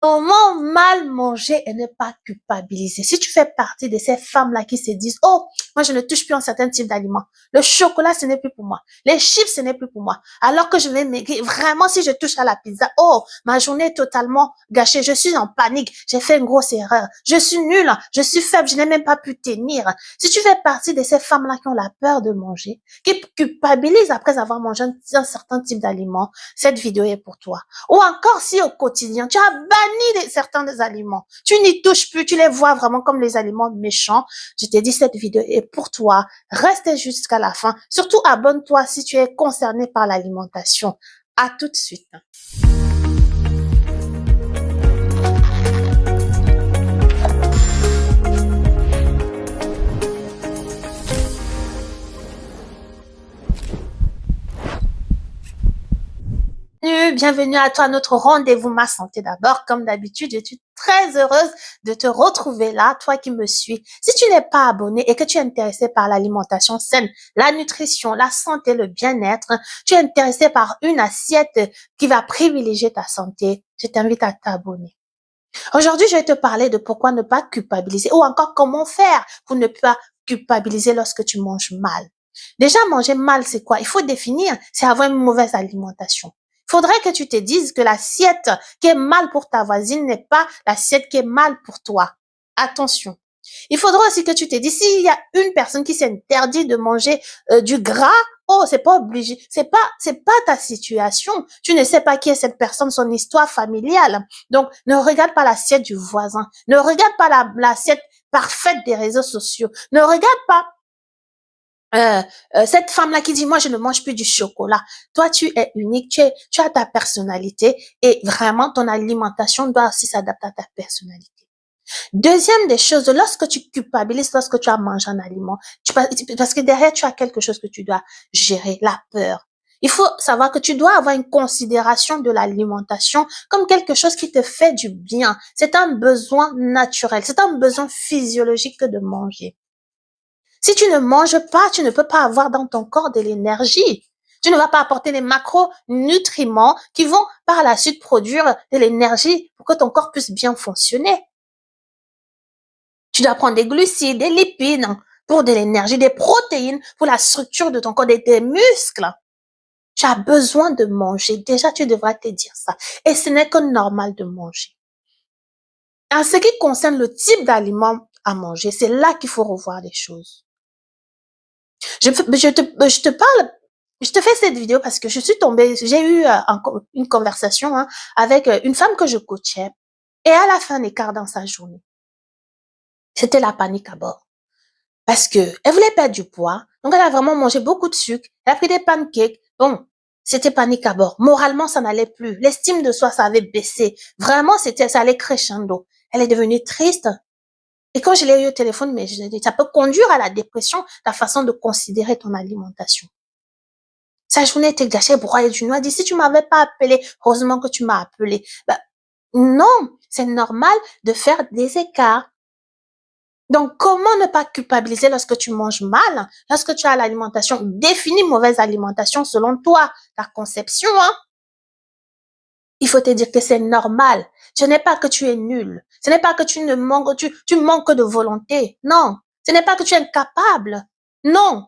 Comment mal manger et ne pas culpabiliser? Si tu fais partie de ces femmes-là qui se disent, oh, moi, je ne touche plus un certain type d'aliments. Le chocolat, ce n'est plus pour moi. Les chips, ce n'est plus pour moi. Alors que je vais maigrir. Vraiment, si je touche à la pizza, oh, ma journée est totalement gâchée. Je suis en panique. J'ai fait une grosse erreur. Je suis nulle. Je suis faible. Je n'ai même pas pu tenir. Si tu fais partie de ces femmes-là qui ont la peur de manger, qui culpabilisent après avoir mangé un certain type d'aliment, cette vidéo est pour toi. Ou encore si au quotidien, tu as banni certains des aliments, tu n'y touches plus, tu les vois vraiment comme les aliments méchants, je t'ai dit cette vidéo est pour toi. Reste jusqu'à la fin. Surtout abonne-toi si tu es concerné par l'alimentation. À tout de suite. Bienvenue à toi, notre rendez-vous Ma Santé d'abord. Comme d'habitude, je suis très heureuse de te retrouver là, toi qui me suis. Si tu n'es pas abonné et que tu es intéressé par l'alimentation saine, la nutrition, la santé, le bien-être, tu es intéressé par une assiette qui va privilégier ta santé, je t'invite à t'abonner. Aujourd'hui, je vais te parler de pourquoi ne pas culpabiliser ou encore comment faire pour ne pas culpabiliser lorsque tu manges mal. Déjà, manger mal, c'est quoi? Il faut définir, c'est avoir une mauvaise alimentation. Il faudrait que tu te dises que l'assiette qui est mal pour ta voisine n'est pas l'assiette qui est mal pour toi. Attention. Il faudra aussi que tu te dises, s'il y a une personne qui s'interdit de manger du gras, oh, c'est pas obligé, c'est pas ta situation. Tu ne sais pas qui est cette personne, son histoire familiale. Donc, ne regarde pas l'assiette du voisin. Ne regarde pas l'assiette parfaite des réseaux sociaux. Ne regarde pas cette femme-là qui dit, moi, je ne mange plus du chocolat. Toi, tu es unique, tu as ta personnalité et vraiment, ton alimentation doit aussi s'adapter à ta personnalité. Deuxième des choses, lorsque tu culpabilises, lorsque tu as mangé un aliment, parce que derrière, tu as quelque chose que tu dois gérer, la peur. Il faut savoir que tu dois avoir une considération de l'alimentation comme quelque chose qui te fait du bien. C'est un besoin naturel, c'est un besoin physiologique de manger. Si tu ne manges pas, tu ne peux pas avoir dans ton corps de l'énergie. Tu ne vas pas apporter les macronutriments qui vont par la suite produire de l'énergie pour que ton corps puisse bien fonctionner. Tu dois prendre des glucides, des lipides pour de l'énergie, des protéines pour la structure de ton corps, des muscles. Tu as besoin de manger. Déjà, tu devrais te dire ça. Et ce n'est que normal de manger. En ce qui concerne le type d'aliment à manger, c'est là qu'il faut revoir les choses. Je te parle, je te fais cette vidéo parce que je suis tombée, j'ai eu une conversation avec une femme que je coachais et à la fin, écart dans sa journée. C'était la panique à bord. Parce que elle voulait perdre du poids. Donc, elle a vraiment mangé beaucoup de sucre. Elle a pris des pancakes. Bon, c'était panique à bord. Moralement, ça n'allait plus. L'estime de soi, ça avait baissé. Vraiment, ça allait crescendo. Elle est devenue triste. Et quand je l'ai eu au téléphone, mais ça peut conduire à la dépression, ta façon de considérer ton alimentation. Sa journée était gâchée, broyée du noir. Elle dit, si tu m'avais pas appelé, heureusement que tu m'as appelé. Ben, non, c'est normal de faire des écarts. Donc, comment ne pas culpabiliser lorsque tu manges mal, lorsque tu as l'alimentation, définis mauvaise alimentation selon toi, ta conception, hein. Il faut te dire que c'est normal. Ce n'est pas que tu es nul. Ce n'est pas que tu manques de volonté. Non. Ce n'est pas que tu es incapable. Non.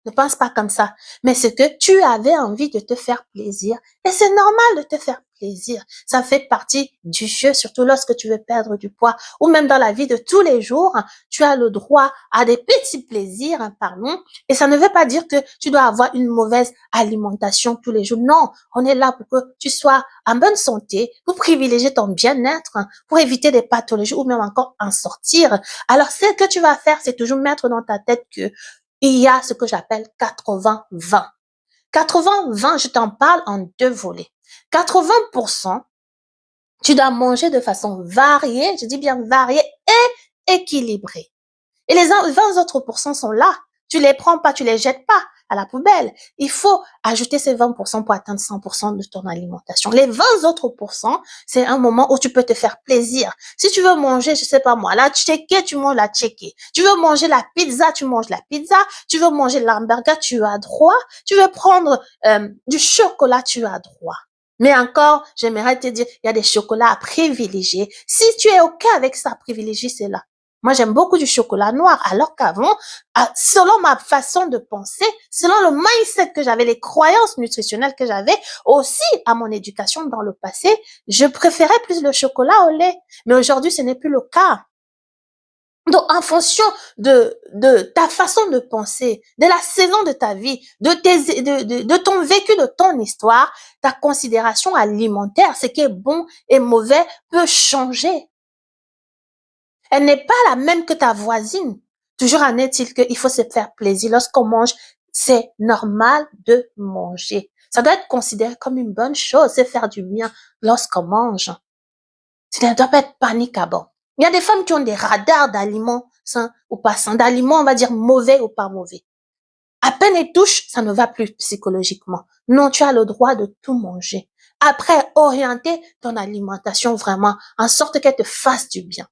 Ne pense pas comme ça. Mais c'est que tu avais envie de te faire plaisir. Et c'est normal de te faire plaisir. Ça fait partie du jeu, surtout lorsque tu veux perdre du poids. Ou même dans la vie de tous les jours, tu as le droit à des petits plaisirs, pardon. Et ça ne veut pas dire que tu dois avoir une mauvaise alimentation tous les jours. Non, on est là pour que tu sois en bonne santé, pour privilégier ton bien-être, pour éviter des pathologies ou même encore en sortir. Alors, ce que tu vas faire, c'est toujours mettre dans ta tête que il y a ce que j'appelle 80-20. 80-20, je t'en parle en deux volets. 80%, tu dois manger de façon variée, je dis bien variée et équilibrée. Et les 20 autres pourcents sont là. Tu les prends pas, tu les jettes pas à la poubelle. Il faut ajouter ces 20% pour atteindre 100% de ton alimentation. Les 20 autres pourcents, c'est un moment où tu peux te faire plaisir. Si tu veux manger, je sais pas moi, la tchéké, tu manges la tchéké. Tu veux manger la pizza, tu manges la pizza. Tu veux manger l'hamburger, tu as droit. Tu veux prendre du chocolat, tu as droit. Mais encore, j'aimerais te dire, il y a des chocolats à privilégier. Si tu es OK avec ça, privilégie cela. Moi, j'aime beaucoup du chocolat noir, alors qu'avant, selon ma façon de penser, selon le mindset que j'avais, les croyances nutritionnelles que j'avais, aussi à mon éducation dans le passé, je préférais plus le chocolat au lait. Mais aujourd'hui, ce n'est plus le cas. Donc, en fonction de ta façon de penser, de la saison de ta vie, de ton vécu, de ton histoire, ta considération alimentaire, ce qui est bon et mauvais peut changer. Elle n'est pas la même que ta voisine. Toujours en est-il qu'il faut se faire plaisir. Lorsqu'on mange, c'est normal de manger. Ça doit être considéré comme une bonne chose, c'est faire du bien lorsqu'on mange. Ça ne doit pas être panique à bord. Il y a des femmes qui ont des radars d'aliments sains ou pas sains, d'aliments, on va dire, mauvais ou pas mauvais. À peine elles touchent, ça ne va plus psychologiquement. Non, tu as le droit de tout manger. Après, orienter ton alimentation vraiment en sorte qu'elle te fasse du bien.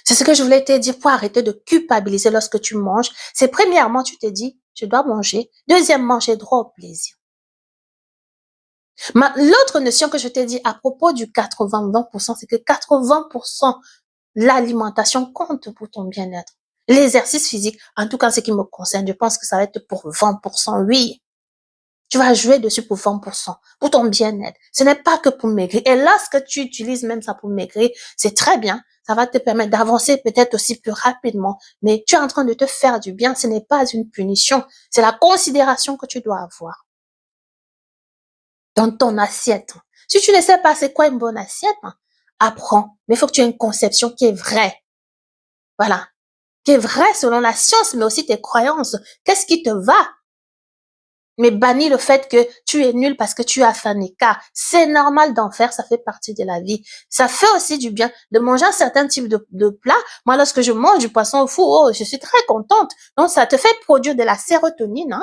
C'est ce que je voulais te dire pour arrêter de culpabiliser lorsque tu manges. C'est premièrement, tu te dis, je dois manger. Deuxièmement, j'ai droit au plaisir. L'autre notion que je t'ai dit à propos du 80-20%, c'est que 80%, l'alimentation compte pour ton bien-être. L'exercice physique, en tout cas, ce qui me concerne, je pense que ça va être pour 20%, oui. Tu vas jouer dessus pour 20%, pour ton bien-être. Ce n'est pas que pour maigrir. Et lorsque tu utilises même ça pour maigrir, c'est très bien. Ça va te permettre d'avancer peut-être aussi plus rapidement. Mais tu es en train de te faire du bien. Ce n'est pas une punition. C'est la considération que tu dois avoir dans ton assiette. Si tu ne sais pas c'est quoi une bonne assiette, apprends. Mais il faut que tu aies une conception qui est vraie. Voilà. Qui est vraie selon la science, mais aussi tes croyances. Qu'est-ce qui te va? Mais bannis le fait que tu es nul parce que tu as fait un écart. C'est normal d'en faire, ça fait partie de la vie. Ça fait aussi du bien de manger un certain type de plat. Moi, lorsque je mange du poisson au four, oh, je suis très contente. Donc, ça te fait produire de la sérotonine,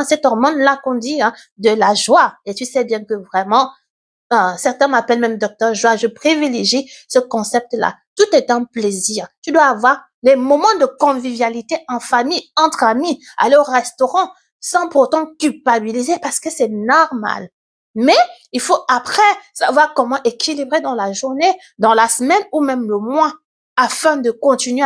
cette hormone-là qu'on dit, de la joie. Et tu sais bien que vraiment, certains m'appellent même docteur joie. Je privilégie ce concept-là. Tout est un plaisir. Tu dois avoir des moments de convivialité en famille, entre amis, aller au restaurant, sans pourtant culpabiliser parce que c'est normal. Mais il faut après savoir comment équilibrer dans la journée, dans la semaine ou même le mois afin de continuer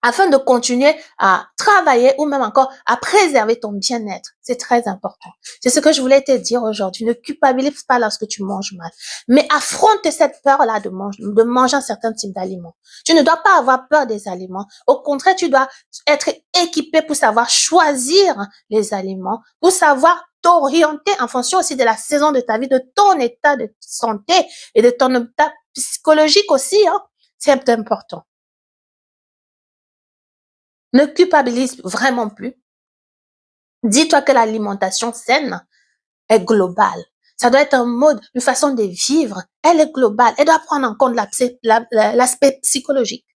afin de continuer à travailler ou même encore à préserver ton bien-être. C'est très important. C'est ce que je voulais te dire aujourd'hui. Ne culpabilise pas lorsque tu manges mal, mais affronte cette peur-là de manger un certain type d'aliments. Tu ne dois pas avoir peur des aliments. Au contraire, tu dois être équipé pour savoir choisir les aliments, pour savoir t'orienter en fonction aussi de la saison de ta vie, de ton état de santé et de ton état psychologique aussi. C'est important. Ne culpabilise vraiment plus. Dis-toi que l'alimentation saine est globale. Ça doit être un mode, une façon de vivre. Elle est globale. Elle doit prendre en compte l'aspect psychologique,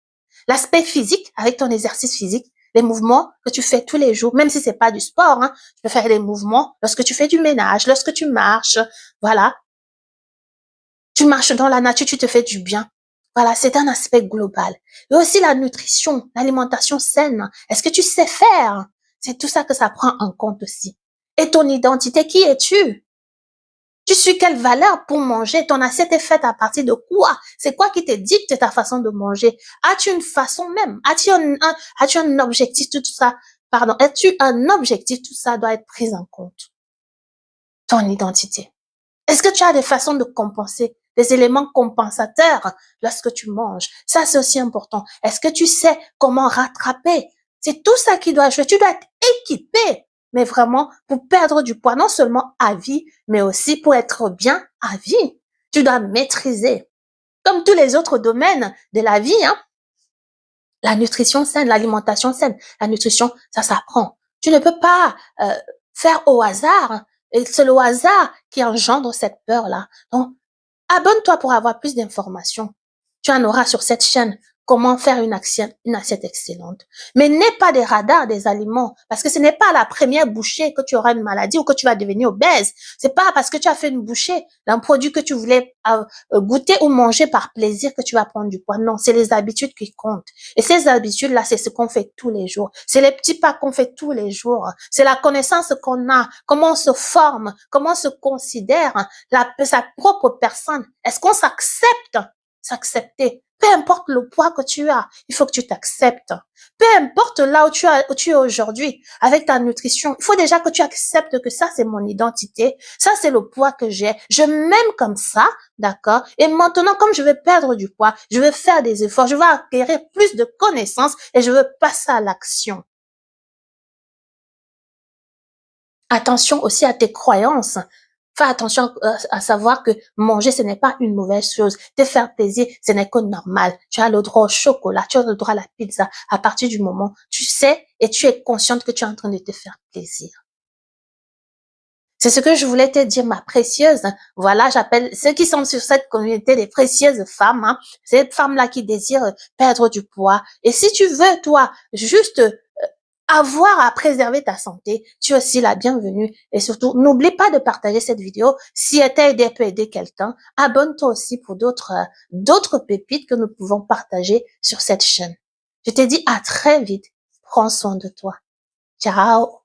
l'aspect physique avec ton exercice physique, les mouvements que tu fais tous les jours, même si c'est pas du sport, tu peux faire des mouvements lorsque tu fais du ménage, lorsque tu marches, voilà. Tu marches dans la nature, tu te fais du bien. Voilà, c'est un aspect global. Et aussi la nutrition, l'alimentation saine. Est-ce que tu sais faire? C'est tout ça que ça prend en compte aussi. Et ton identité, qui es-tu? Tu suis quelle valeur pour manger? Ton assiette est faite à partir de quoi? C'est quoi qui te dicte ta façon de manger? As-tu une façon même? As-tu un objectif? Tout ça, pardon, as-tu un objectif? Tout ça doit être pris en compte. Ton identité. Est-ce que tu as des façons de compenser, des éléments compensateurs lorsque tu manges? Ça, c'est aussi important. Est-ce que tu sais comment rattraper? C'est tout ça qui doit jouer. Tu dois être équipé, mais vraiment pour perdre du poids, non seulement à vie, mais aussi pour être bien à vie. Tu dois maîtriser. Comme tous les autres domaines de la vie, la nutrition saine, l'alimentation saine, la nutrition, ça s'apprend. Tu ne peux pas faire au hasard. Et c'est le hasard qui engendre cette peur-là. Donc, abonne-toi pour avoir plus d'informations. Tu en auras sur cette chaîne. comment faire une assiette excellente. Mais n'aie pas des radars des aliments, parce que ce n'est pas à la première bouchée que tu auras une maladie ou que tu vas devenir obèse. C'est pas parce que tu as fait une bouchée d'un produit que tu voulais goûter ou manger par plaisir que tu vas prendre du poids. Non, c'est les habitudes qui comptent. Et ces habitudes-là, c'est ce qu'on fait tous les jours. C'est les petits pas qu'on fait tous les jours. C'est la connaissance qu'on a, comment on se forme, comment on se considère, sa propre personne. Est-ce qu'on s'accepte? S'accepter. Peu importe le poids que tu as, il faut que tu t'acceptes. Peu importe là où tu es aujourd'hui avec ta nutrition, il faut déjà que tu acceptes que ça, c'est mon identité. Ça, c'est le poids que j'ai. Je m'aime comme ça, d'accord? Et maintenant, comme je vais perdre du poids, je vais faire des efforts, je vais acquérir plus de connaissances et je veux passer à l'action. Attention aussi à tes croyances. Fais attention à savoir que manger, ce n'est pas une mauvaise chose. Te faire plaisir, ce n'est que normal. Tu as le droit au chocolat, tu as le droit à la pizza. À partir du moment, tu sais et tu es consciente que tu es en train de te faire plaisir. C'est ce que je voulais te dire, ma précieuse. Voilà, j'appelle ceux qui sont sur cette communauté des précieuses femmes, hein, ces femmes-là qui désirent perdre du poids. Et si tu veux, toi, juste avoir à préserver ta santé, tu es aussi la bienvenue. Et surtout, n'oublie pas de partager cette vidéo. Si elle t'a aidé, elle peut aider quelqu'un. Abonne-toi aussi pour d'autres pépites que nous pouvons partager sur cette chaîne. Je te dis à très vite. Prends soin de toi. Ciao.